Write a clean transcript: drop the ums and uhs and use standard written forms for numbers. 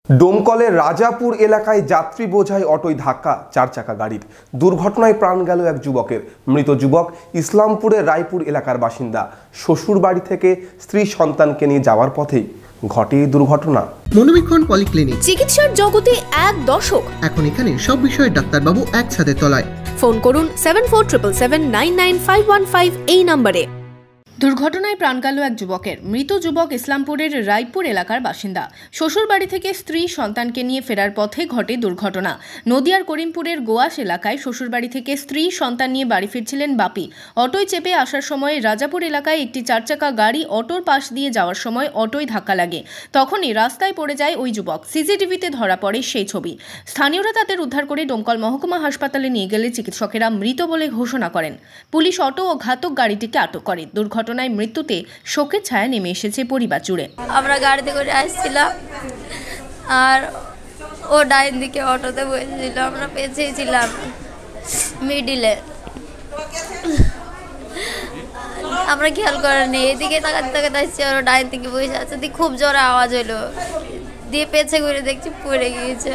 ডোমকলের রাজাপুর এলাকায় যাত্রী বোঝাই অটোয় ধাক্কা 4 চাকা গাড়ির। দুর্ঘটনায় প্রাণ গেল এক যুবকের। মৃত যুবক ইসলামপুরের রায়পুর এলাকার বাসিন্দা। শ্বশুর বাড়ি থেকে স্ত্রী সন্তানকে নিয়ে যাওয়ার পথেই ঘটে দুর্ঘটনা। মনোবীক্ষণ পলিক্লিনিক, চিকিৎসার জগতে এক দশক। এখন এখানে সব বিষয়ে ডাক্তারবাবু একসাথে তলায়। ফোন করুন 7477799515 এই নম্বরে। দুর্ঘটনায় প্রাণ গেল এক যুবকের। মৃত যুবক ইসলামপুরের রায়পুর এলাকার বাসিন্দা। শ্বশুর বাড়ি থেকে স্ত্রী সন্তানকে নিয়ে ফেরার পথে ঘটে দুর্ঘটনা। নদিয়ার করিমপুরের গোয়াস এলাকায় শ্বশুর বাড়ি থেকে স্ত্রী সন্তান নিয়ে বাড়ি ফিরছিলেন বাপি। অটোয় চেপে আসার সময় রাজাপুর এলাকায় একটি 4 চাকা গাড়ি অটোর পাশ দিয়ে যাওয়ার সময় অটোয় ধাক্কা লাগে। তখনই রাস্তায় পড়ে যায় ওই যুবক। সিসিটিভিতে ধরা পড়ে সেই ছবি। স্থানীয়রা তাদের উদ্ধার করে ডোমকল মহকুমা হাসপাতালে নিয়ে গেলে চিকিৎসকেরা মৃত বলে ঘোষণা করেন। পুলিশ অটো ও ঘাতক গাড়িটিকে আটক করে। দুর্ঘটনায় মৃত্যুতে শোকের ছায়া নেমে এসেছে পরিবার জুড়ে। আমরা গাড়িতে করে আসছিলাম আর ও ডাইন দিকে অটোতে বসেছিল, আমরা পেছনেই ছিলাম মিডিলে। আমরা খেয়াল করিনি, এদিকে তাকাতে তাকাতে আসছি আর ডাইন থেকে বসে আছে। খুব জোরে আওয়াজ হলো, দিয়ে পেছে ঘুরে দেখছি পড়ে গিয়েছে।